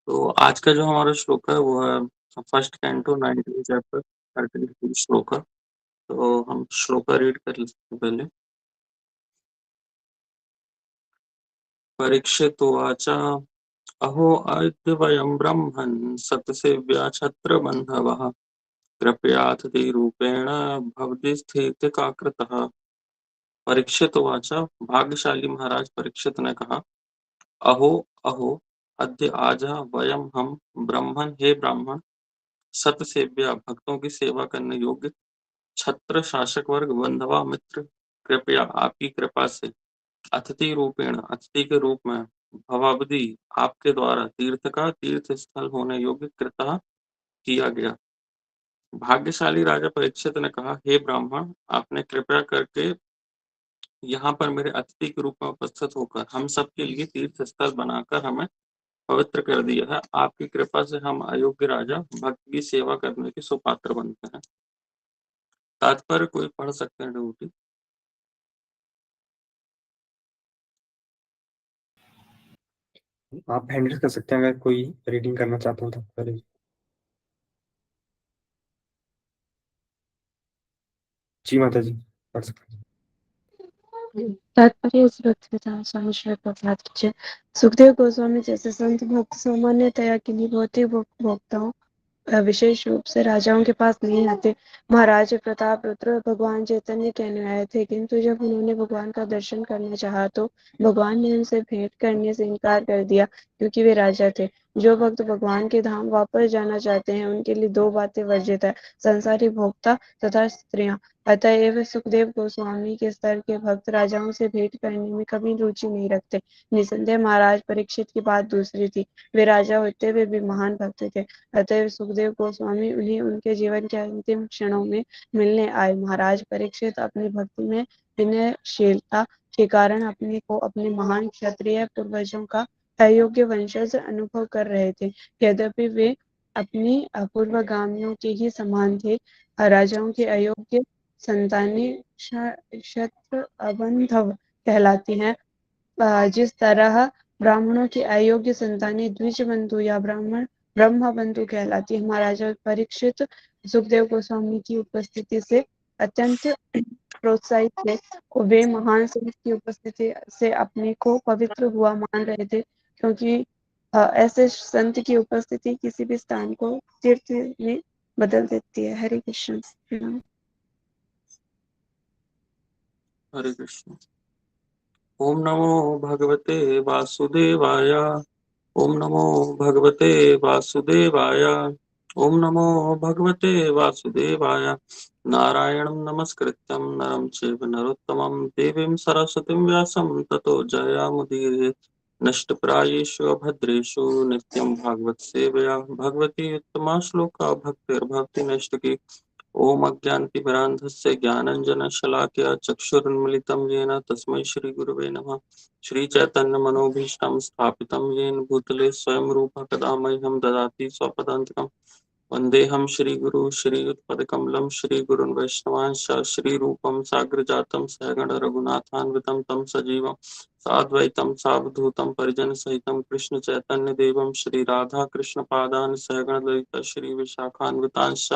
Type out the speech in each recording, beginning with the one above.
तो आज का जो हमारा श्लोक है वो है फर्स्ट कैंटो 19 चैप्टर 33 श्लोक है। तो हम श्लोक रीड कर लेते हैं पहले। परीक्षितुवाच अहो अद्य वयं ब्रह्मन् सतसेव्या छत्रबन्धवः कृपयातिथि रूपेण भवति स्थितिकाकृतः। परीक्षितुवाच भाग्यशाली महाराज परीक्षित ने कहा, अहो अहो अद्य आज वयम हम ब्राह्मण हे ब्राह्मण सत सेव्या भक्तों की सेवा करने योग्य छत्र शासक वर्ग बंधवा मित्र कृपया आपकी कृपा से अतिथि रूपेण अतिथि के रूप में भवावधि आपके द्वारा तीर्थ का तीर्थ स्थल होने योग्य कृतः किया गया। भाग्यशाली राजा परीक्षित ने कहा, हे ब्राह्मण, आपने कृपया करके यहाँ पर मेरे अतिथि के रूप में उपस्थित होकर हम सबके लिए तीर्थ स्थल बनाकर हमें पवित्र कर दिया है। आपकी कृपा से हम अयोग्य राजा भक्त की सेवा करने के सुपात्र बनते हैं। तात्पर्य कोई पढ़ सकते हैं ड्यूटी। आप हैंडल कर सकते हैं अगर कोई रीडिंग करना चाहता हूँ तो पहले। जी माता जी पढ़ सकते हैं। तात्पर्य इस भक्तिवेदांत स्वामी श्री प्रभुपाद की जय। सुखदेव गोस्वामी जैसे संत भक्त सामान्यतया किन्हीं भौतिक भोक्ताओं विशेष रूप से राजाओं के पास नहीं आते। महाराज प्रताप रुद्र भगवान चैतन्य के अनुयायी थे, किंतु जब उन्होंने भगवान का दर्शन करना चाहा तो भगवान ने उनसे भेंट करने से इनकार कर दिया, क्योंकि वे राजा थे। जो भक्त भगवान के धाम वापस जाना चाहते हैं उनके लिए दो बातें वर्जित है, संसारी भोक्ता तथा स्त्रियां। अतएव सुखदेव गोस्वामी के स्तर के भक्त राजाओं से भेंट करने में कभी रुचि नहीं रखते। निसंदेह महाराज परीक्षित की बात दूसरी थी। वे राजा होते हुए भी महान भक्त थे। अतएव सुखदेव गोस्वामी उन्हें उनके जीवन के अंतिम क्षणों में मिलने आए। महाराज परीक्षित अपनी भक्ति में विनयशीलता के कारण अपने को अपने महान क्षत्रिय पूर्वजों का अयोग्य वंशज अनुभव कर रहे थे। यद्यपि वे अपनी पूर्वगामियों के ही समान थे। राजाओं के अयोग्य संतानें क्षत्र अबंधव कहलाती हैं। जिस तरह ब्राह्मणों की अयोग्य संतानें द्विज बंधु या ब्रह्म बंधु कहलाती है। महाराजा परीक्षित सुखदेव गोस्वामी की उपस्थिति से अत्यंत प्रोत्साहित थे। वे महान संत की उपस्थिति से अपने को पवित्र हुआ मान रहे थे, क्योंकि ऐसे संत की उपस्थिति किसी भी स्थान को तीर्थ में बदल देती है। हरे कृष्ण। हरे कृष्ण। ओम नमो भगवते वासुदेवाय। ओम नमो भगवते वासुदेवाय। ओम नमो भगवते वासुदेवाय। नारायणं नमस्कृत्यं नरं चैव नरोत्तमं देवीं सरस्वतीं व्यासं ततो जयामुदीरये। नष्टप्रायेषु अभद्रेषु नित्यं भागवत सेवया भगवती उत्तमा श्लोका भक्तिर्भवति नष्टकी। ओम अज्ञानतिमिरान्धस्य ज्ञानाञ्जनशलाकया चक्षुरुन्मिलितं येन तस्मै श्रीगुरवे नमः। श्रीचैतन्यमनोभीष्टं स्थापितं येन भूतले स्वयं रूपः कदा मह्यं ददाति स्वपदान्तिकम्। वन्देऽहं श्रीगुरू श्रीयुतपदकमलं श्रीगुरून् वैष्णवांश्च श्रीरूपं साग्रजातं सहगण रघुनाथान्वितं तं सजीवं साद्वैतं सावधूतं परिजनसहितं कृष्ण चैतन्य देवं श्री राधा कृष्ण पादान् सहगण ललिता श्री विशाखान्वितांश्च।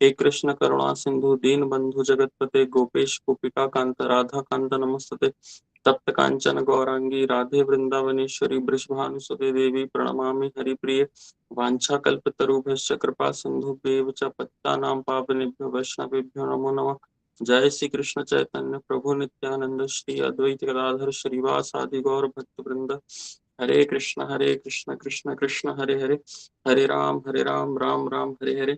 हे कृष्ण करुणा सिंधु दीन बंधु जगतपते गोपेश गोपिका कांत राधा कांत नमस्ते। तप्त कांचन गौरांगी राधे वृंदावनेश्वरी वृषभानुसुते देवी प्रणमामि हरिप्रिये। वाञ्छाकल्पतरुभ्यश्च कृपा सिन्धुभ्येव च पतितानां पावनेभ्यो वैष्णवेभ्यो नमो नमः। जय श्री कृष्ण चैतन्य प्रभु नित्यानंद श्री अद्वैत गदाधर श्रीवासादि गौर भक्त वृंद। हरे कृष्ण कृष्ण कृष्ण हरे हरे, हरे राम राम राम हरे हरे।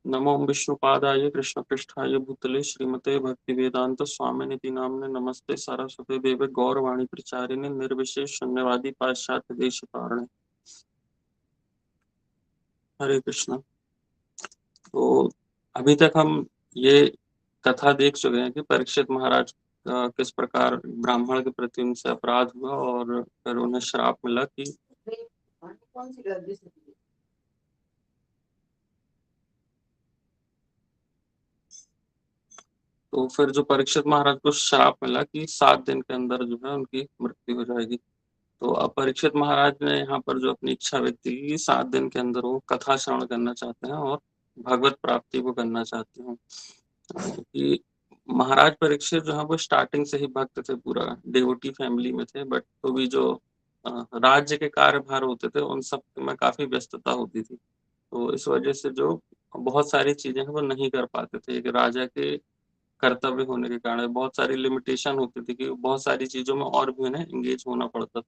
नमो विष्णुपादाय कृष्ण पृष्ठाय भूतले श्रीमते भक्ति वेदांत स्वामिनिति नामने नमस्ते सरस्वती देवे गौरवाणी प्रचारिणे निर्विशेष शून्यवादी पाश्चात्य देश तारणे। हरे कृष्ण। तो अभी तक हम ये कथा देख चुके हैं कि परीक्षित महाराज किस प्रकार ब्राह्मण के प्रति उनसे अपराध हुआ और फिर उन्हें श्राप मिला कि तो फिर जो परीक्षित महाराज को श्राप मिला कि 7 दिन के अंदर जो है उनकी मृत्यु हो जाएगी। तो अब परीक्षित महाराज ने यहाँ पर जो अपनी इच्छा व्यक्त की कि 7 दिन के अंदर वो कथा श्रवण करना चाहते हैं और भगवत प्राप्ति को करना चाहते हैं। कि महाराज परीक्षित जो है वो स्टार्टिंग से ही भक्त थे, पूरा डिवोटी फैमिली में थे, बट तो भी जो राज्य के कार्यभार होते थे उन सब में काफ़ी व्यस्तता होती थी। तो इस वजह से जो बहुत सारी चीज़ें हैं वो नहीं कर पाते थे। एक राजा के कर्तव्य होने के कारण बहुत सारी लिमिटेशन होती थी कि बहुत सारी चीज़ों में और भी उन्हें एंगेज होना पड़ता था।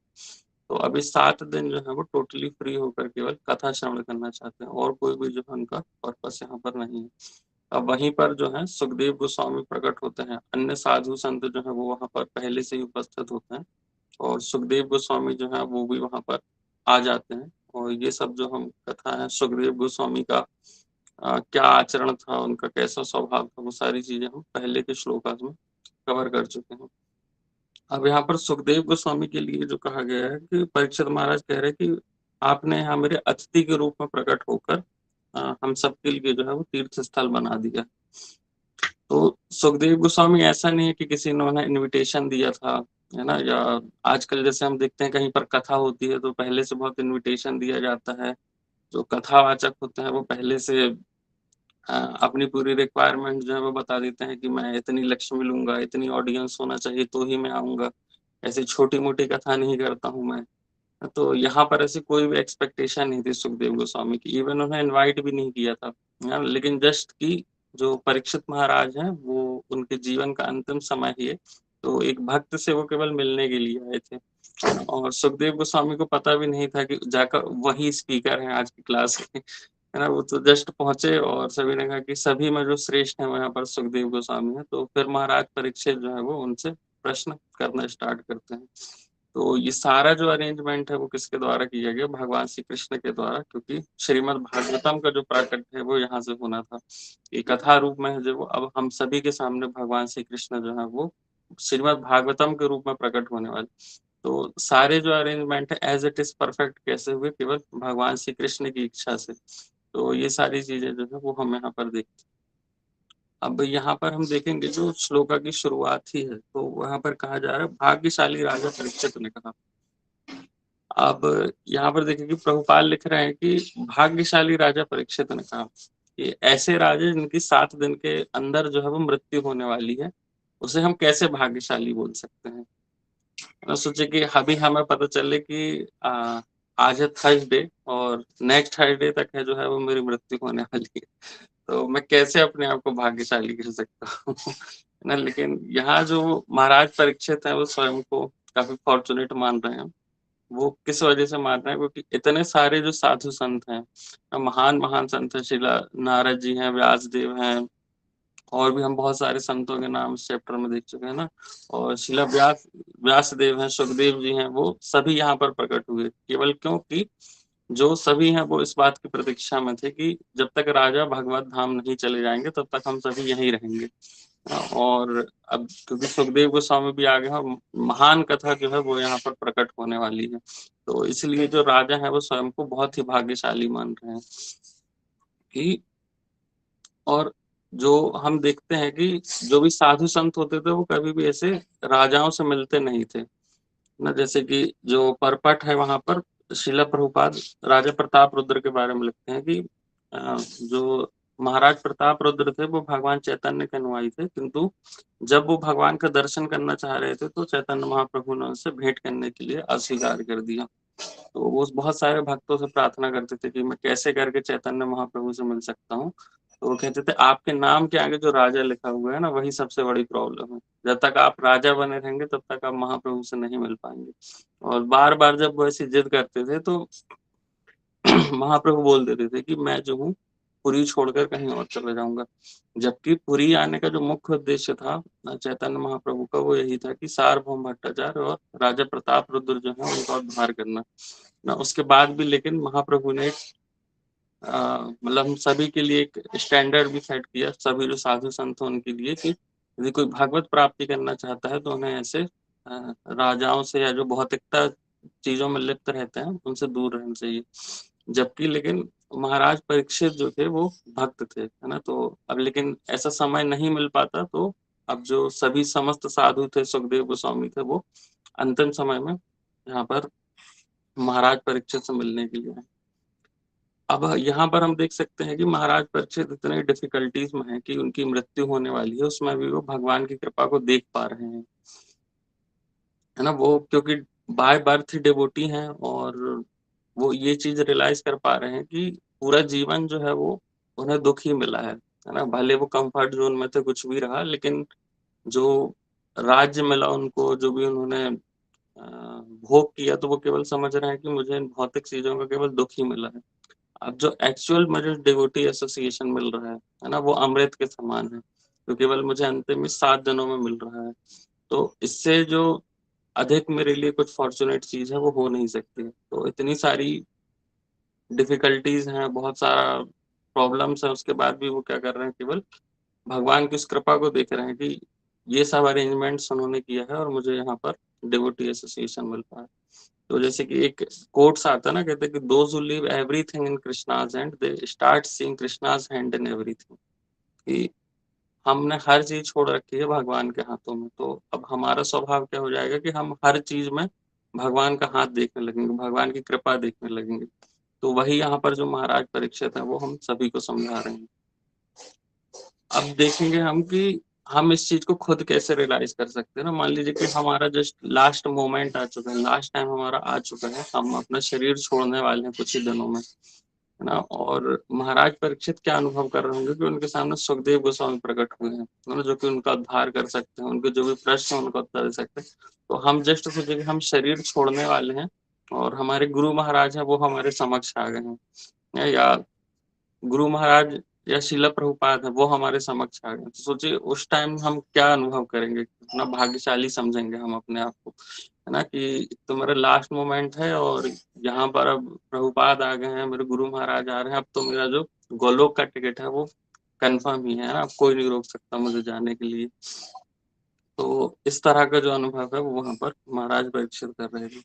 तो अभी 7 दिन जो है वो टोटली फ्री होकर केवल कथा श्रवण करना चाहते हैं और कोई भी जो है उनका पर्पस यहाँ पर नहीं है। अब वहीं पर जो है सुखदेव गोस्वामी प्रकट होते हैं, अन्य साधु संत जो है वो वहाँ पर पहले से ही उपस्थित होते हैं और सुखदेव गोस्वामी जो है वो भी वहाँ पर आ जाते हैं। और ये सब जो हम कथा है सुखदेव गोस्वामी का क्या आचरण था, उनका कैसा स्वभाव था, वो सारी चीजें हम पहले के श्लोकास में कवर कर चुके हैं। अब यहाँ पर सुखदेव गोस्वामी के लिए जो कहा गया है कि परीक्षित महाराज कह रहे हैं कि आपने यहाँ मेरे अतिथि के रूप में प्रकट होकर हम सबके लिए जो है वो तीर्थ स्थल बना दिया। तो सुखदेव गोस्वामी ऐसा नहीं है कि किसी ने उन्हें इनविटेशन दिया था, है ना, या आजकल जैसे हम देखते हैं कहीं पर कथा होती है तो पहले से बहुत इनविटेशन दिया जाता है। जो कथावाचक होते हैं वो पहले से अपनी पूरी रिक्वायरमेंट जो है वो बता देते हैं कि मैं इतनी लक्ष्मी लूंगा, इतनी ऑडियंस होना चाहिए तो ही मैं आऊंगा, ऐसी छोटी मोटी कथा नहीं करता हूँ मैं। तो यहाँ पर ऐसी कोई भी एक्सपेक्टेशन नहीं थी सुखदेव गोस्वामी की, इवन उन्हें इनवाइट भी नहीं किया था, लेकिन जस्ट कि जो परीक्षित महाराज हैं वो उनके जीवन का अंतिम समय ही है, तो एक भक्त से वो केवल मिलने के लिए आए थे। और सुखदेव गोस्वामी को पता भी नहीं था कि जाकर वही स्पीकर हैं आज की क्लास के, है ना। वो तो जस्ट पहुंचे और सभी ने कहा कि सभी में जो श्रेष्ठ है वहां पर सुखदेव गोस्वामी है। तो फिर महाराज परीक्षित जो है वो उनसे प्रश्न करना स्टार्ट करते हैं। तो ये सारा जो अरेंजमेंट है वो किसके द्वारा किया गया, भगवान श्री कृष्ण के द्वारा, क्योंकि श्रीमद् भागवतम का जो प्राकट्य है वो यहाँ से होना था। ये कथा रूप में है जो अब हम सभी के सामने भगवान श्री कृष्ण जो है वो श्रीमद् भागवतम के रूप में प्रकट होने वाले। तो सारे जो अरेंजमेंट है एज इट इज परफेक्ट कैसे हुए, केवल भगवान श्री कृष्ण की इच्छा से। तो ये सारी चीजें जो है वो हम यहाँ पर देखते हैं। अब यहाँ पर हम देखेंगे जो श्लोका की शुरुआत ही है तो वहां पर कहा जा रहा है भाग्यशाली राजा परीक्षित ने कहा। अब यहाँ पर देखिए कि प्रभुपाल लिख रहे हैं कि भाग्यशाली राजा परीक्षित ने कहा कि ऐसे राजे जिनकी 7 दिन के अंदर जो है वो मृत्यु होने वाली है, उसे हम कैसे भाग्यशाली बोल सकते हैं। मैं सोचे कि अभी हमें पता चले कि आज है थर्सडे और नेक्स्ट थर्सडे तक है जो है वो मेरी मृत्यु होने वाली है, तो मैं कैसे अपने आप को भाग्यशाली कह सकता हूँ ना। लेकिन यहाँ जो महाराज परीक्षित है वो स्वयं को काफी फॉर्चुनेट मान रहे हैं। वो किस वजह से मान रहे हैं, क्योंकि इतने सारे जो साधु संत हैं, महान महान संत हैं, श्रीला नारद जी हैं, व्यास देव हैं, और भी हम बहुत सारे संतों के नाम इस चैप्टर में देख चुके हैं ना। और शिला व्यास देव हैं, सुखदेव जी हैं, वो सभी यहाँ पर प्रकट हुए केवल क्योंकि जो सभी हैं वो इस बात की प्रतीक्षा में थे कि जब तक राजा भगवत धाम नहीं चले जाएंगे तब तक हम सभी यहीं रहेंगे। और अब क्योंकि सुखदेव गोस्वामी भी आ गए हैं, महान कथा जो है वो यहाँ पर प्रकट होने वाली है, तो इसलिए जो राजा है वो स्वयं को बहुत ही भाग्यशाली मान रहे हैं कि। और जो हम देखते हैं कि जो भी साधु संत होते थे वो कभी भी ऐसे राजाओं से मिलते नहीं थे ना। जैसे कि जो परपट है वहां पर शिला प्रभुपाद राजा प्रताप रुद्र के बारे में लिखते हैं कि जो महाराज प्रताप रुद्र थे वो भगवान चैतन्य के अनुयायी थे, किंतु जब वो भगवान का दर्शन करना चाह रहे थे तो चैतन्य महाप्रभु ने उनसे भेंट करने के लिए अस्वीकार कर दिया। तो वो बहुत सारे भक्तों से प्रार्थना करते थे कि मैं कैसे करके चैतन्य महाप्रभु से मिल सकता हूँ। तो वो कहते थे आपके नाम के आगे जो राजा लिखा हुआ है ना वही सबसे बड़ी प्रॉब्लम है, जब तक आप राजा बने रहेंगे तब तक आप महाप्रभु से नहीं मिल पाएंगे। और बार बार जब वो ऐसी जिद करते थे तो महाप्रभु बोल देते थे कि मैं जो हूँ पुरी छोड़कर कहीं और चले जाऊंगा, जबकि पुरी आने का जो मुख्य उद्देश्य था चैतन्य महाप्रभु का वो यही था कि सार्वभौम भट्टाचार्य और राजा प्रताप रुद्र जो है उनका उद्धार करना ना। उसके बाद भी लेकिन महाप्रभु ने मतलब हम सभी के लिए एक स्टैंडर्ड भी सेट किया, सभी जो साधु संत हैं उनके लिए, कि यदि कोई भागवत प्राप्ति करना चाहता है तो उन्हें ऐसे राजाओं से या जो भौतिकता चीजों में लिप्त रहते हैं उनसे दूर रहना चाहिए। जबकि लेकिन महाराज परीक्षित जो थे वो भक्त थे, है ना। तो अब लेकिन ऐसा समय नहीं मिल पाता, तो अब जो सभी समस्त साधु थे, सुखदेव गोस्वामी थे, वो अंतिम समय में यहाँ पर महाराज परीक्षित से मिलने के लिए। अब यहाँ पर हम देख सकते हैं कि महाराज परीक्षित इतने डिफिकल्टीज में हैं कि उनकी मृत्यु होने वाली है, उसमें भी वो भगवान की कृपा को देख पा रहे हैं, है ना। वो क्योंकि बाय बर्थ डिवोटी हैं और वो ये चीज रियलाइज कर पा रहे हैं कि पूरा जीवन जो है वो उन्हें दुख ही मिला है ना। भले वो कंफर्ट जोन में थे, कुछ भी रहा, लेकिन जो राज्य मिला उनको, जो भी उन्होंने भोग किया, तो वो केवल समझ रहे हैं कि मुझे इन भौतिक चीजों का केवल दुख ही मिला है। अब जो एक्चुअल मुझे डिवोटी एसोसिएशन मिल रहा है ना, वो अमृत के समान है, तो केवल मुझे अंतिम में 7 जन्मों में मिल रहा है। तो इससे जो अधिक मेरे लिए कुछ फॉर्चुनेट चीज है वो हो नहीं सकती। तो इतनी सारी डिफिकल्टीज हैं, बहुत सारा प्रॉब्लम्स है, उसके बाद भी वो क्या कर रहे हैं, केवल भगवान की उस कृपा को देख रहे हैं कि ये सब अरेंजमेंट्स उन्होंने किया है और मुझे यहाँ पर डिवोटी एसोसिएशन मिल रहा है। तो जैसे कि एक कोट्स आता है ना, कहते हैं कि those who leave everything in Krishna's hand they start seeing Krishna's hand in everything. कि हमने हर चीज छोड़ रखी है भगवान के हाथों में, तो अब हमारा स्वभाव क्या हो जाएगा कि हम हर चीज में भगवान का हाथ देखने लगेंगे, भगवान की कृपा देखने लगेंगे। तो वही यहाँ पर जो महाराज परीक्षित है वो हम सभी को समझा रहे हैं। अब देखेंगे हम कि हम इस चीज को खुद कैसे रियलाइज कर सकते हैं ना। मान लीजिए कि हमारा जस्ट लास्ट मोमेंट आ चुका है, लास्ट टाइम हमारा आ चुका है, हम अपना शरीर छोड़ने वाले हैं कुछ ही दिनों में, है ना। और महाराज परीक्षित क्या अनुभव कर रहे होंगे कि उनके सामने सुखदेव गोस्वामी प्रकट हुए हैं, है ना, जो कि उनका उद्धार कर सकते हैं, उनके जो भी प्रश्न हैं उनका उत्तर दे सकते हैं। तो हम जस्ट सोचे कि हम शरीर छोड़ने वाले हैं और हमारे गुरु महाराज हैं वो हमारे समक्ष आ गए हैं, या गुरु महाराज या शिला प्रभुपाद है वो हमारे समक्ष आ गए। तो सोचिए उस टाइम हम क्या अनुभव करेंगे, कितना भाग्यशाली समझेंगे हम अपने आप को, है ना। कि तो मेरा लास्ट मोमेंट है और यहाँ पर अब प्रभुपाद आ गए हैं, मेरे गुरु महाराज आ रहे हैं, अब तो मेरा जो गोलोक का टिकट है वो कंफर्म ही है ना, अब कोई नहीं रोक सकता मुझे जाने के लिए। तो इस तरह का जो अनुभव है वो वहां पर महाराज परीक्षित कर रहे थे।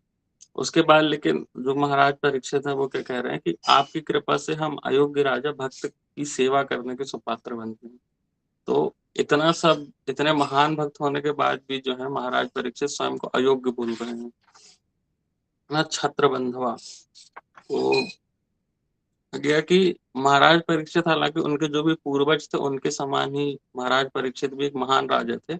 उसके बाद लेकिन जो महाराज परीक्षित है वो क्या कह रहे हैं कि आपकी कृपा से हम अयोग्य राजा भक्त की सेवा करने के सुपात्र बनते हैं। तो इतना सब, इतने महान भक्त होने के बाद भी जो है महाराज परीक्षित स्वयं को अयोग्य बोल रहे हैं ना, छत्र बंधवा। तो गया कि महाराज परीक्षित, हालांकि उनके जो भी पूर्वज थे उनके समान ही महाराज परीक्षित भी एक महान राजा थे,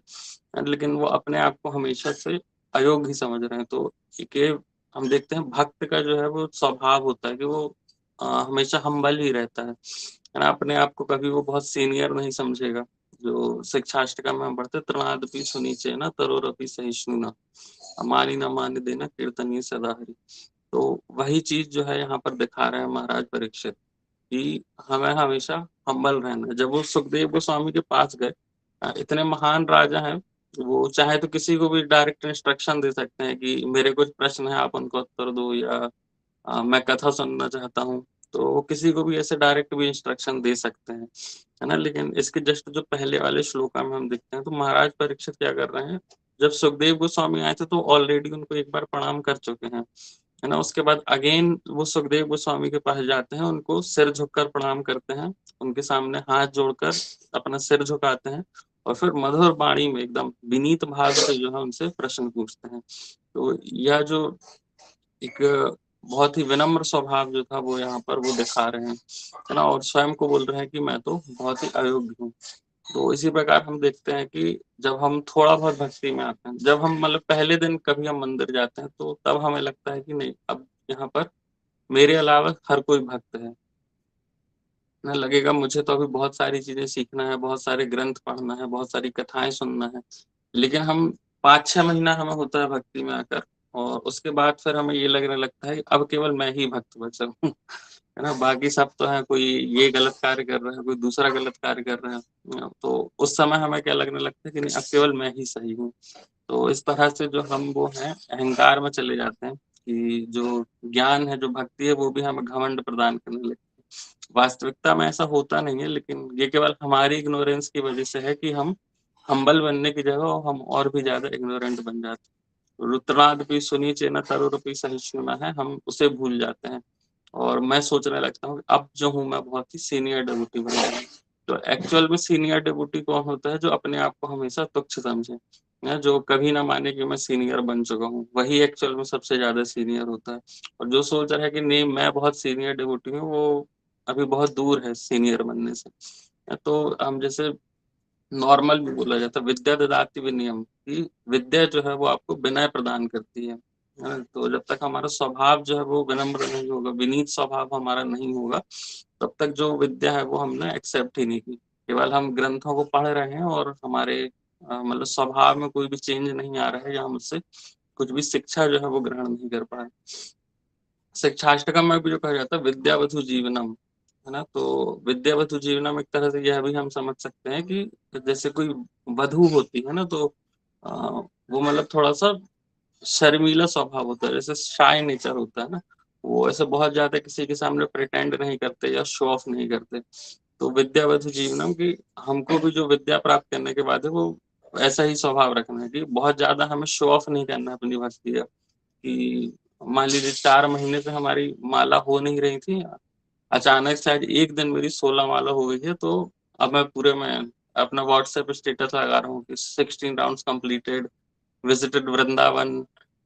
लेकिन वो अपने आप को हमेशा से अयोग्य ही समझ रहे हैं। तो ये हम देखते हैं भक्त का जो है वो स्वभाव होता है कि वो हमेशा हम्बल ही रहता है ना। अपने आप को कभी वो बहुत सीनियर नहीं समझेगा। जो शिक्षाष्टकम में हम पढ़ते, तृणादपि सुनीचे न तरोरपि सहिष्णु न, मानी न मान देना कीर्तनीय सदा हरि। तो वही चीज जो है यहाँ पर दिखा रहे हैं महाराज परीक्षित कि हमें हमेशा हम्बल रहना है। जब वो सुखदेव गोस्वामी के पास गए, इतने महान राजा हैं, वो चाहे तो किसी को भी डायरेक्ट इंस्ट्रक्शन दे सकते हैं कि मेरे कुछ प्रश्न है आप उनको उत्तर दो, या मैं कथा सुनना चाहता हूँ, तो वो किसी को भी ऐसे डायरेक्ट भी इंस्ट्रक्शन दे सकते हैं, है ना। लेकिन इसके जस्ट जो पहले वाले श्लोका में हम देखते हैं तो महाराज परीक्षित क्या कर रहे हैं, जब सुखदेव गोस्वामी आए थे तो ऑलरेडी उनको एक बार प्रणाम कर चुके हैं, है ना। उसके बाद अगेन वो सुखदेव गोस्वामी के पास जाते हैं, उनको सिर झुककर प्रणाम करते हैं, उनके सामने हाथ जोड़कर अपना सिर झुकाते हैं और फिर मधुर वाणी में एकदम विनीत भाव से जो है उनसे प्रश्न पूछते हैं। तो यह जो एक बहुत ही विनम्र स्वभाव जो था वो यहाँ पर वो दिखा रहे हैं, है ना। और स्वयं को बोल रहे हैं कि मैं तो बहुत ही अयोग्य हूँ। तो इसी प्रकार हम देखते हैं कि जब हम थोड़ा बहुत भक्ति में आते हैं, जब हम मतलब पहले दिन कभी हम मंदिर जाते हैं, तो तब हमें लगता है कि नहीं, अब यहाँ पर मेरे अलावा हर कोई भक्त है ना। लगेगा मुझे तो अभी बहुत सारी चीजें सीखना है, बहुत सारे ग्रंथ पढ़ना है, बहुत सारी कथाएं सुनना है। लेकिन हम 5-6 महीना हमें होता है भक्ति में आकर, और उसके बाद फिर हमें ये लगने लगता है कि अब केवल मैं ही भक्त बचा हूँ, है ना। बाकी सब तो है, कोई ये गलत कार्य कर रहा है, कोई दूसरा गलत कार्य कर रहा है। तो उस समय हमें क्या लगने लगता है कि नहीं, अब केवल मैं ही सही हूँ। तो इस तरह से जो हम वो हैं अहंकार में चले जाते हैं कि जो ज्ञान है, जो भक्ति है, वो भी हमें घमंड प्रदान करने लगती है। वास्तविकता में ऐसा होता नहीं है, लेकिन ये केवल हमारी इग्नोरेंस की वजह से है कि हम हम्बल बनने की जगह हम और भी ज्यादा इग्नोरेंट बन जाते हैं। रुद्रादपि सुनीचे न तरुरपि सहिष्णु है, हम उसे भूल जाते हैं और मैं सोचने लगता हूँ अब जो हूँ मैं बहुत ही सीनियर डिवोटी बन गया हूँ। तो एक्चुअल में सीनियर डिवोटी कौन होता है, जो अपने आप को हमेशा तुच्छ समझे, जो कभी ना माने कि मैं सीनियर बन चुका हूँ, वही एक्चुअल में सबसे ज़्यादा सीनियर होता है। और जो सोच रहा है कि नहीं मैं बहुत सीनियर डिवोटी हूँ, वो अभी बहुत दूर है सीनियर बनने से। तो हम जैसे नॉर्मल भी बोला जाता है, विद्या ददाति विनयम, कि विद्या जो है वो आपको विनय प्रदान करती है ना? तो जब तक हमारा स्वभाव जो है वो विनम्र नहीं होगा, विनीत स्वभाव हमारा नहीं होगा, तब तक जो विद्या है वो हमने एक्सेप्ट ही नहीं की। केवल हम ग्रंथों को पढ़ रहे हैं और हमारे मतलब स्वभाव में कोई भी चेंज नहीं आ रहा है, या हम उससे कुछ भी शिक्षा जो है वो ग्रहण नहीं कर पाए। शिक्षाष्टकम में भी जो कहा जाता है विद्यावधु जीवनम, है ना? तो विद्यावधु जीवनम एक तरह से यह भी हम समझ सकते हैं कि जैसे कोई वधु होती है ना, तो अ, वो मतलब थोड़ा सा शर्मीला स्वभाव होता है, जैसे शाय नेचर होता है ना, वो ऐसे बहुत ज्यादा किसी के सामने प्रिटेंड नहीं करते या शो ऑफ नहीं करते। तो विद्यावधु जीवनम की हमको भी जो विद्या प्राप्त करने के बाद है वो ऐसा ही स्वभाव रखना है कि बहुत ज्यादा हमें शो ऑफ नहीं करना है अपनी भक्ति का। कि मान लीजिए 4 महीने से हमारी माला हो नहीं रही थी, अचानक से आज एक दिन मेरी 16 माला हो गई है, तो अब मैं पूरे में अपना व्हाट्सएप स्टेटस लगा रहा हूँ कि 16 राउंड्स कंप्लीटेड, विजिटेड वृंदावन,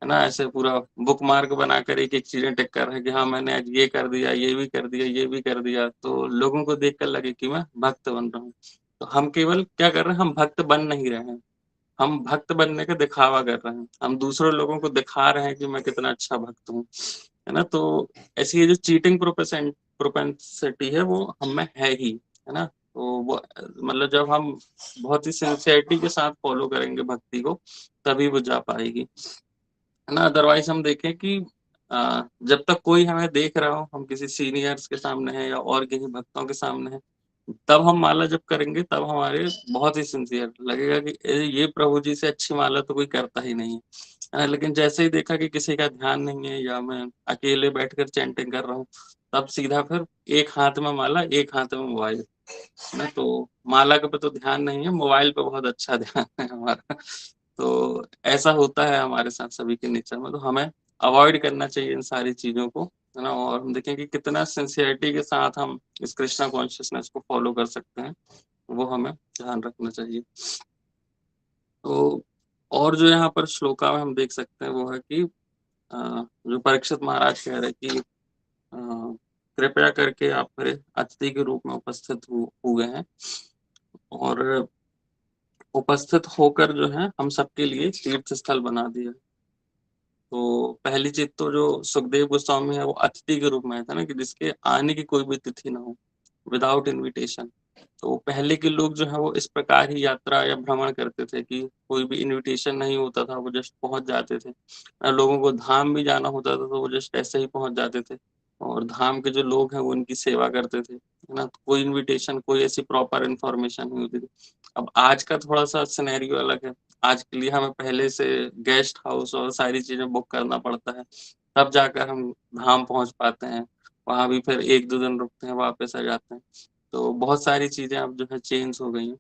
है ना? ऐसे पूरा बुक मार्क बनाकर एक-एक चीज़ें टिक कर रहे हैं कि हाँ, मैंने आज ये कर दिया, ये भी कर दिया, ये भी कर दिया, तो लोगों को देखकर लगे कि मैं भक्त बन रहा हूँ। तो हम केवल क्या कर रहे हैं, हम भक्त बन नहीं रहे हैं, हम भक्त बनने का दिखावा कर रहे हैं। हम दूसरे लोगों को दिखा रहे हैं कि मैं कितना अच्छा भक्त हूँ, है ना? तो ऐसी ये जो चीटिंग प्रोपेंसिटी है वो हम में है ही, है ना? तो वो मतलब जब हम बहुत ही सिंसियरिटी के साथ फॉलो करेंगे भक्ति को, तभी वो जा पाएगी, है ना? अदरवाइज हम देखें कि जब तक कोई हमें देख रहा हो, हम किसी सीनियर्स के सामने हैं या और किसी भक्तों के सामने हैं, तब हम माला जब करेंगे तब हमारे बहुत ही सिंसियर लगेगा कि ये प्रभु जी से अच्छी माला तो कोई करता ही नहीं है। लेकिन जैसे ही देखा कि किसी का ध्यान नहीं है या मैं अकेले बैठकर चैंटिंग कर रहा हूँ, तब सीधा फिर एक हाथ में माला, एक हाथ में मोबाइल, है ना? तो माला के पे तो ध्यान नहीं है, मोबाइल पे बहुत अच्छा ध्यान है हमारा। तो ऐसा होता है हमारे साथ सभी के नेचर में, तो हमें अवॉइड करना चाहिए इन सारी चीज़ों को, है ना? और हम देखें कि कितना सिंसियरिटी के साथ हम इस कृष्णा कॉन्शियसनेस को फॉलो कर सकते हैं, वो हमें ध्यान रखना चाहिए। तो और जो यहाँ पर श्लोका में हम देख सकते हैं वो है कि जो परीक्षित महाराज कह रहे हैं कि कृपया करके आप मेरे अतिथि के रूप में उपस्थित हुए हैं, और उपस्थित होकर जो है हम सबके लिए तीर्थ स्थल बना दिया। तो पहली चीज तो जो सुखदेव गोस्वामी है वो अतिथि के रूप में आया था ना, कि जिसके आने की कोई भी तिथि ना हो, विदाउट इनविटेशन। तो पहले के लोग जो है वो इस प्रकार ही यात्रा या भ्रमण करते थे कि कोई भी इनविटेशन नहीं होता था, वो जस्ट पहुंच जाते थे। लोगों को धाम भी जाना होता था तो वो जस्ट ऐसे ही पहुंच जाते थे, और धाम के जो लोग हैं वो उनकी सेवा करते थे, है ना? तो कोई इनविटेशन, कोई ऐसी प्रॉपर इन्फॉर्मेशन नहीं होती थी। अब आज का थोड़ा सा सिनेरियो अलग है। आज के लिए हमें पहले से गेस्ट हाउस और सारी चीजें बुक करना पड़ता है, तब जाकर हम धाम पहुंच पाते हैं। वहां भी फिर 1-2 दिन रुकते हैं, वापस आ जाते हैं। तो बहुत सारी चीजें अब जो है चेंज हो गई हैं।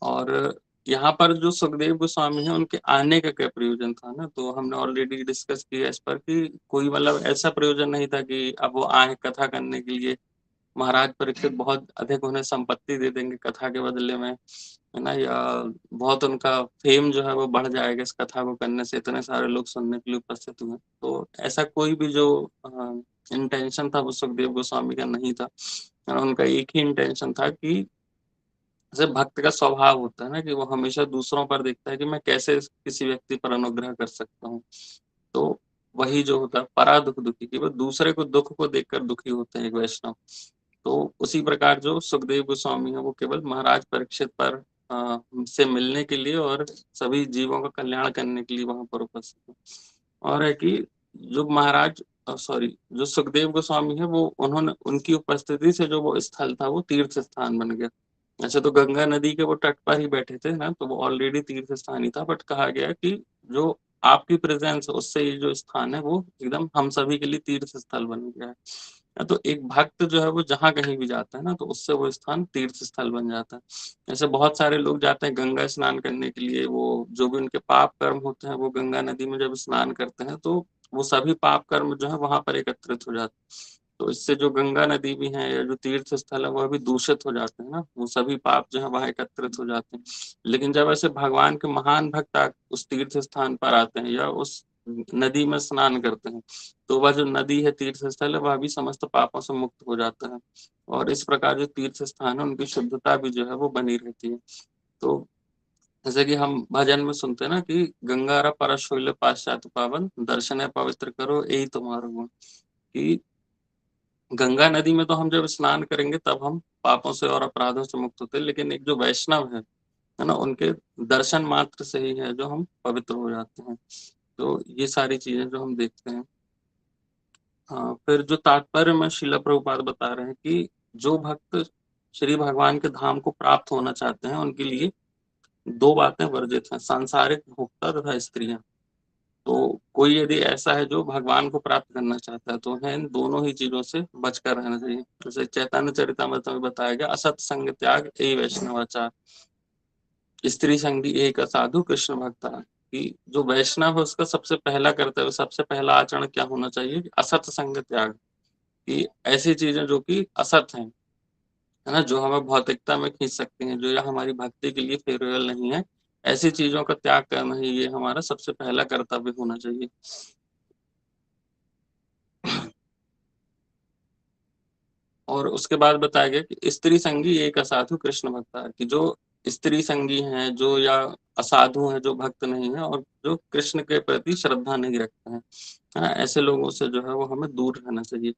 और यहाँ पर जो सुखदेव गोस्वामी हैं उनके आने का क्या प्रयोजन था ना, तो हमने ऑलरेडी डिस्कस किया इस पर कि कोई मतलब ऐसा प्रयोजन नहीं था कि अब वो आए कथा करने के लिए। महाराज परीक्षित बहुत अधिक उन्हें संपत्ति दे देंगे कथा के बदले में, है ना? या बहुत उनका फेम जो है वो बढ़ जाएगा इस कथा को करने से, इतने सारे लोग सुनने के लिए उपस्थित हुए। तो ऐसा कोई भी जो इंटेंशन था वो सुखदेव गोस्वामी का नहीं था। उनका एक ही इंटेंशन था कि जैसे भक्त का स्वभाव होता है ना कि वो हमेशा दूसरों पर देखता है कि मैं कैसे किसी व्यक्ति पर अनुग्रह कर सकता हूँ। तो वही जो होता है परा दुख दुखी, कि वो दूसरे को दुख को देखकर दुखी होते हैं एक वैष्णव। तो उसी प्रकार जो सुखदेव गोस्वामी है वो केवल महाराज परीक्षित पर से मिलने के लिए और सभी जीवों का कल्याण करने के लिए वहां पर उपस्थित है। और है कि जो महाराज सॉरी जो सुखदेव गोस्वामी है वो उन्होंने उनकी उपस्थिति से जो वो स्थल था वो तीर्थ स्थान बन गया। अच्छा, तो गंगा नदी के वो तट पर ही बैठे थे ना, तो वो ऑलरेडी तीर्थ स्थान ही था, बट कहा गया कि जो आपकी प्रेजेंस उससे ये जो स्थान है वो एकदम हम सभी के लिए तीर्थ स्थल बन गया है। तो एक भक्त जो है वो जहाँ कहीं भी जाता है ना, तो उससे वो स्थान तीर्थ स्थल बन जाता है। ऐसे बहुत सारे लोग जाते हैं गंगा स्नान करने के लिए, वो जो भी उनके पाप कर्म होते हैं वो गंगा नदी में जब स्नान करते हैं तो वो सभी पाप कर्म जो है वहां पर एकत्रित हो जाते हैं। तो इससे जो गंगा नदी भी है या जो तीर्थ स्थल है वह भी दूषित हो जाते हैं ना, वो सभी पाप जो है वहाँ एकत्रित हो जाते हैं। लेकिन जब ऐसे भगवान के महान भक्त उस तीर्थ स्थान पर आते हैं या उस नदी में स्नान करते हैं, तो वह जो नदी है, तीर्थ स्थल है, वह भी समस्त पापों से मुक्त हो जाता है। और इस प्रकार जो तीर्थ स्थान है उनकी शुद्धता भी जो है वो बनी रहती है। तो जैसे कि हम भजन में सुनते हैं ना कि गंगारा परशुल पाश्चात्य पावन, दर्शन पवित्र करो यही तुम्हारा गुण। कि गंगा नदी में तो हम जब स्नान करेंगे तब हम पापों से और अपराधों से मुक्त होते हैं, लेकिन एक जो वैष्णव है ना, उनके दर्शन मात्र से ही है जो हम पवित्र हो जाते हैं। तो ये सारी चीजें जो हम देखते हैं। हाँ, फिर जो तात्पर्य में शिला प्रभुपाद बता रहे हैं कि जो भक्त श्री भगवान के धाम को प्राप्त होना चाहते हैं उनके लिए दो बातें वर्जित हैं, सांसारिक भोक्ता तथा स्त्रियां। तो कोई यदि ऐसा है जो भगवान को प्राप्त करना चाहता है तो उन्हें इन दोनों ही चीजों से बचकर रहना चाहिए। जैसे चैतन्य चरितामृत में बताया गया, असत संग त्याग ए वैष्णवाचार, स्त्री संगी एक असाधु कृष्ण भक्ता। कि जो वैष्णव है उसका सबसे पहला कर्तव्य, सबसे पहला आचरण क्या होना चाहिए, असत संग त्याग। कि ऐसी चीजें जो कि असत हैं, है ना, जो हमें भौतिकता में खींच सकती हैं, जो या हमारी भक्ति के लिए फेवरेबल नहीं है, ऐसी चीजों का त्याग करना ही ये हमारा सबसे पहला कर्तव्य होना चाहिए। और उसके बाद बताया गया कि स्त्री संगी एक असाधु कृष्ण भक्ता है। कि जो स्त्री संगी हैं, जो या असाधु हैं, जो भक्त नहीं है और जो कृष्ण के प्रति श्रद्धा नहीं रखते हैं, है ना, ऐसे लोगों से जो है वो हमें दूर रहना चाहिए।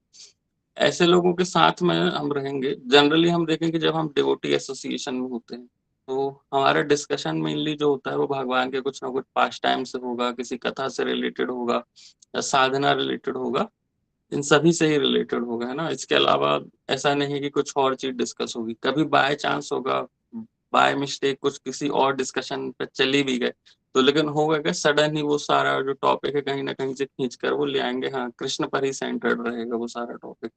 ऐसे लोगों के साथ में हम रहेंगे, जनरली हम देखेंगे जब हम डिवोटी एसोसिएशन में होते हैं तो हमारा डिस्कशन मेनली जो होता है वो भगवान के कुछ ना कुछ पास टाइम से होगा, किसी कथा से रिलेटेड होगा या साधना रिलेटेड होगा, इन सभी से ही रिलेटेड होगा, है ना। इसके अलावा ऐसा नहीं है कि कुछ और चीज डिस्कस होगी। कभी बाय चांस होगा, बाय मिस्टेक कुछ किसी और डिस्कशन पे चली भी गए तो, लेकिन होगा क्या, सडन ही वो सारा जो टॉपिक है कहीं ना कहीं से खींच कर वो ले आएंगे, हाँ कृष्ण पर ही सेंटर्ड रहेगा वो सारा टॉपिक,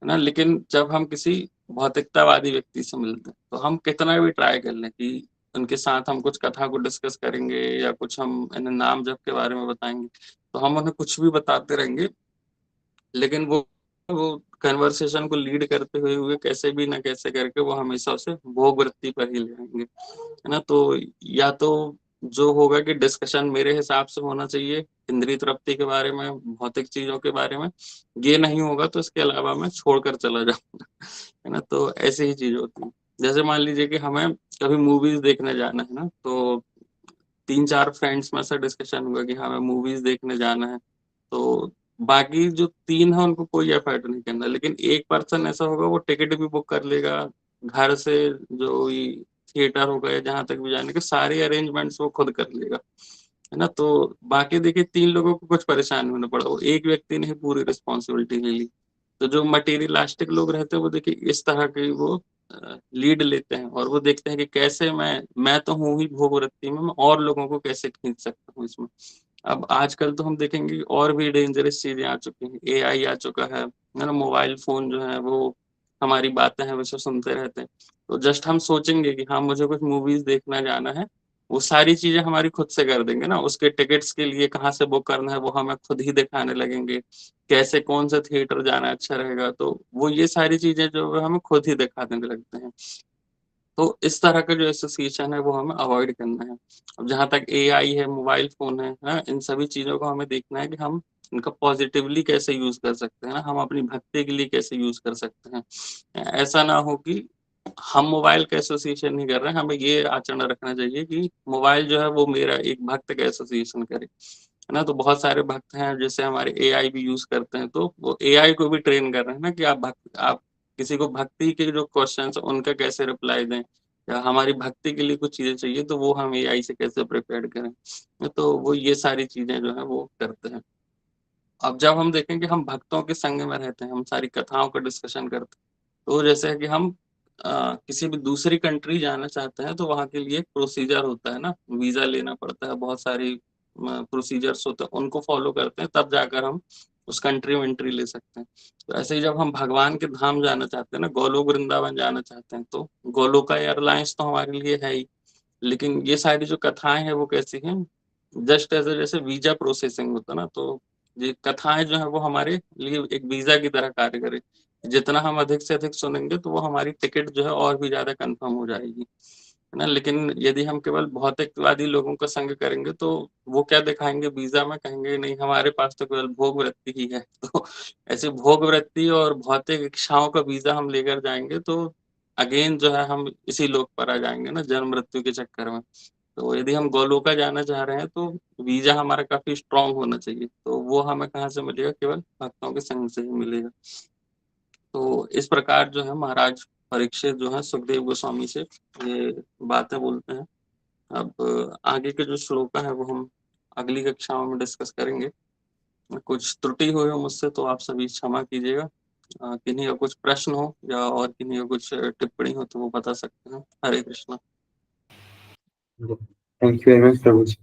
है ना। लेकिन जब हम किसी भौतिकतावादी व्यक्ति से मिलते हैं तो हम कितना भी ट्राई कर लें कि उनके साथ हम कुछ कथा को डिस्कस करेंगे या कुछ हम इन्हें नाम जप के बारे में बताएंगे, तो हम उन्हें कुछ भी बताते रहेंगे, लेकिन वो कन्वर्सेशन को लीड करते हुए कैसे भी ना कैसे करके वो हमेशा उसे भोग वृत्ति पर ही ले आएंगे, है ना। तो या तो जो होगा कि डिस्कशन मेरे हिसाब से होना चाहिए इंद्रिय तृप्ति के बारे में, भौतिक चीजों के बारे में, ये नहीं होगा तो इसके अलावा मैं छोड़कर चला जाऊंगा, है ना। तो ऐसे ही चीज होती है। जैसे मान लीजिए कि हमें कभी मूवीज देखने जाना है ना, तो 3-4 फ्रेंड्स में से डिस्कशन हुआ कि हमें मूवीज देखने जाना है, तो बाकी जो 3 है उनको कोई एफर्ट नहीं करना, लेकिन एक पर्सन ऐसा होगा वो टिकट भी बुक कर लेगा, घर से जो ये थिएटर होगा या जहां तक भी जाने के सारे अरेंजमेंट्स वो खुद कर लेगा, है ना। तो बाकी देखिए 3 लोगों को कुछ परेशान होना पड़ा, वो एक व्यक्ति ने ही पूरी रिस्पॉन्सिबिलिटी ले ली। तो जो मटेरियलिस्टिक लोग रहते हैं वो देखिए इस तरह की वो लीड लेते हैं और वो देखते हैं कि कैसे मैं तो हूँ ही भोग वृत्ति में, मैं और लोगों को कैसे खींच सकता हूँ इसमें। अब आजकल तो हम देखेंगे और भी डेंजरस चीजें आ चुकी हैं, एआई आ चुका है ना, मोबाइल फोन जो है वो हमारी बातें हैं वैसे सुनते रहते हैं। तो जस्ट हम सोचेंगे कि हाँ मुझे कुछ मूवीज देखना जाना है, वो सारी चीजें हमारी खुद से कर देंगे ना, उसके टिकट्स के लिए कहाँ से बुक करना है वो हमें खुद ही दिखाने लगेंगे, कैसे कौन सा थिएटर जाना अच्छा रहेगा, तो वो ये सारी चीजें जो है हमें खुद ही दिखा देने लगते हैं। तो इस तरह का जो एसोसिएशन है वो हमें अवॉइड करना है। अब जहाँ तक एआई है, मोबाइल फोन है ना, इन सभी चीजों को हमें देखना है कि हम इनका पॉजिटिवली कैसे यूज कर सकते हैं ना, हम अपनी भक्ति के लिए कैसे यूज कर सकते हैं। ऐसा ना हो कि हम मोबाइल का एसोसिएशन नहीं कर रहे हैं, हमें ये आचरण रखना चाहिए कि मोबाइल जो है वो मेरा एक भक्त का एसोसिएशन करे, है ना। तो बहुत सारे भक्त हैं जैसे हमारे एआई भी यूज करते हैं, तो वो एआई को भी ट्रेन कर रहे हैं ना कि आप किसी को भक्ति के जो क्वेश्चन है उनका कैसे रिप्लाई दें, या हमारी भक्ति के लिए कुछ चीजें चाहिए तो वो हम एआई से कैसे प्रिपेयर करें, तो वो ये सारी चीजें जो है वो करते हैं। अब जब हम देखें कि हम भक्तों के संग में रहते हैं, हम सारी कथाओं का डिस्कशन करते हैं, तो जैसे है कि हम किसी भी दूसरी कंट्री जाना चाहते हैं तो वहाँ के लिए एक प्रोसीजर होता है ना, वीजा लेना पड़ता है, बहुत सारी प्रोसीजर्स होते हैं, उनको फॉलो करते हैं तब जाकर हम उस कंट्री में एंट्री ले सकते हैं। तो ऐसे ही जब हम भगवान के धाम जाना चाहते हैं ना, गोलोक वृंदावन जाना चाहते हैं, तो गोलोका एयरलाइंस तो हमारे लिए है ही, लेकिन ये सारी जो कथाएं हैं वो कैसी हैं, जस्ट ऐसे जैसे वीजा प्रोसेसिंग होता है ना, तो ये कथाएं जो है वो हमारे लिए एक वीजा की तरह कार्य करे। जितना हम अधिक से अधिक सुनेंगे तो वो हमारी टिकट जो है और भी ज्यादा कंफर्म हो जाएगी, है ना। लेकिन यदि हम केवल भौतिकवादी लोगों का संग करेंगे तो वो क्या दिखाएंगे वीजा में, कहेंगे नहीं हमारे पास तो केवल भोग वृत्ति ही है। तो ऐसे भोग वृत्ति और भौतिक इच्छाओं का वीजा हम लेकर जाएंगे तो अगेन जो है हम इसी लोक पर आ जाएंगे ना, जन्म मृत्यु के चक्कर में। तो यदि हम गोलोका जाना चाह रहे हैं तो वीजा हमारा काफी स्ट्रांग होना चाहिए, तो वो हमें कहाँ से मिलेगा, केवल भक्तों के संग से ही मिलेगा। तो इस प्रकार जो है महाराज परीक्षित जो है सुखदेव गोस्वामी से ये बातें बोलते हैं। अब आगे के जो श्लोक है वो हम अगली कक्षाओं में डिस्कस करेंगे। कुछ त्रुटि हुई हो मुझसे तो आप सभी क्षमा कीजिएगा। किन्हीं का कुछ प्रश्न हो या और किन्हीं का कुछ टिप्पणी हो तो वो बता सकते हैं। Hare Krishna. Thank you very much प्रभु जी।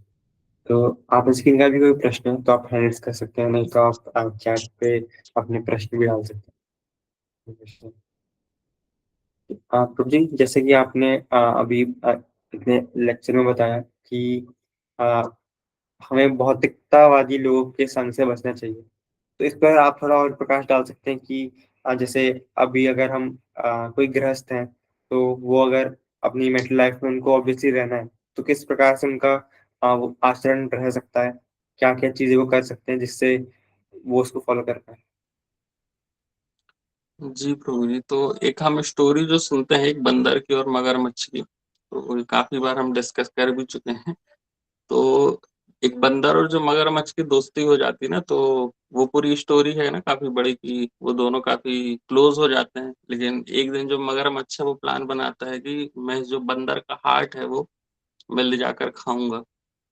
तो आप इसकी का भी कोई प्रश्न है तो आप हैंड्स कर सकते हैं, नहीं तो आप चैट पे अपने प्रश्न भी डाल सकते हैं। प्रभु जी, जैसे कि आपने अभी इतने लेक्चर में बताया कि हमें भौतिकतावादी लोगों के संग से बचना चाहिए, तो इस पर आप थोड़ा और प्रकाश डाल सकते हैं कि जैसे अभी अगर हम कोई गृहस्थ हैं तो वो अगर अपनी मेंटल लाइफ में उनको ऑब्वियसली रहना है तो किस प्रकार से उनका वो आचरण रह सकता है, क्या क्या चीजें वो कर सकते हैं जिससे वो उसको फॉलो कर पाए। जी प्रभु जी, तो एक हम स्टोरी जो सुनते हैं एक बंदर की और मगरमच्छ की, तो ये काफी बार हम डिस्कस कर भी चुके हैं। तो एक बंदर और जो मगरमच्छ की दोस्ती हो जाती है ना, तो वो पूरी स्टोरी है ना काफी बड़ी की वो दोनों काफी क्लोज हो जाते हैं। लेकिन एक दिन जो मगरमच्छ है वो प्लान बनाता है कि मैं जो बंदर का हार्ट है वो मैं ले जाकर खाऊंगा।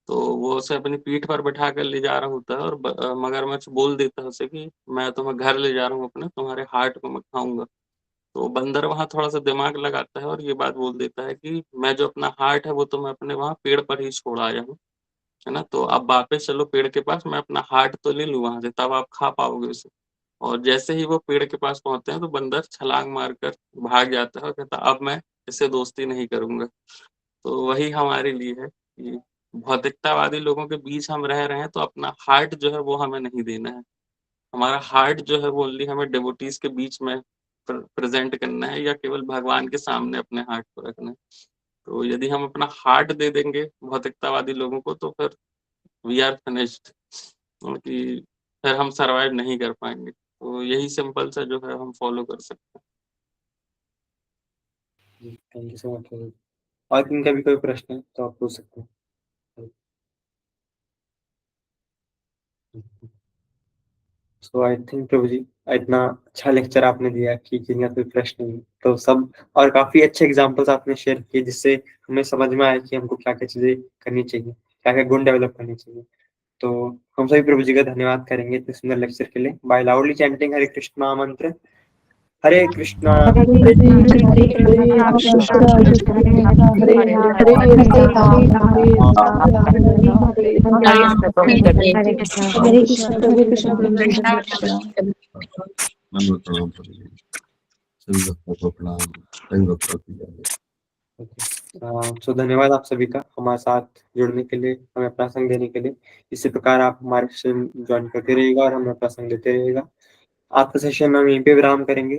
तो वो उसे अपनी पीठ पर बैठा कर ले जा रहा होता है और मगरमच्छ बोल देता है उसे कि मैं तुम्हें घर ले जा रहा हूँ अपने, तुम्हारे हार्ट को मैं खाऊंगा। तो बंदर वहां थोड़ा सा दिमाग लगाता है और ये बात बोल देता है कि मैं जो अपना हार्ट है वो तो मैं अपने वहां पेड़ पर ही छोड़ आया हूँ, है ना। तो अब वापस चलो पेड़ के पास, मैं अपना हार्ट तो ले लूँ वहां से, तब आप खा पाओगे उसे। और जैसे ही वो पेड़ के पास पहुंचते हैं तो बंदर छलांग मारकर भाग जाता है और कहता अब मैं इससे दोस्ती नहीं करूंगा। तो वही हमारे लिए है कि भौतिकतावादी लोगों के बीच हम रह रहे हैं तो अपना हार्ट जो है वो हमें नहीं देना है। हमारा हार्ट जो है वो ओनली हमें डिवोटीज के बीच में प्रेजेंट करना है या केवल भगवान के सामने अपने हार्ट को रखना है। तो यदि हम अपना हार्ट दे देंगे भौतिकतावादी लोगों को तो फिर वी आर फिनिश्ड, कि फिर हम सरवाइव नहीं कर पाएंगे। तो यही सिंपल सा जो है हम फॉलो कर सकते हैं। Thank you so much. और इनका भी कोई प्रश्न है तो आप पूछ सकते हैं। सो आई थिंक प्रभु जी इतना अच्छा लेक्चर आपने दिया कि जिनका कोई प्रश्न नहीं तो सब, और काफी अच्छे एग्जांपल्स आपने शेयर किए जिससे हमें समझ में आया कि हमको क्या क्या चीजें करनी चाहिए, क्या क्या गुण डेवलप करनी चाहिए। तो हम सभी प्रभु जी का धन्यवाद करेंगे इतने सुंदर लेक्चर के लिए बाय लाउडली चैंटिंग हरे कृष्ण महामंत्र। हरे कृष्णा हरे कृष्णा हरे सो धन्यवाद आप सभी का हमारे साथ जुड़ने के लिए, हमें अपना संग देने के लिए। इसी प्रकार आप हमारे सेशन ज्वाइन करते रहिएगा और हमें अपना संग देते रहिएगा। आपका सेशन हम यहीं पे विराम करेंगे।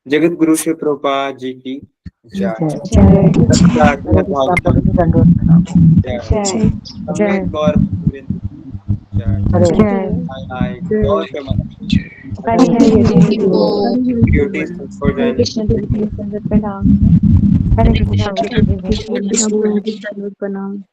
जगत गुरु श्री प्रभुपाद जी की जय। जय गौर प्रणाम।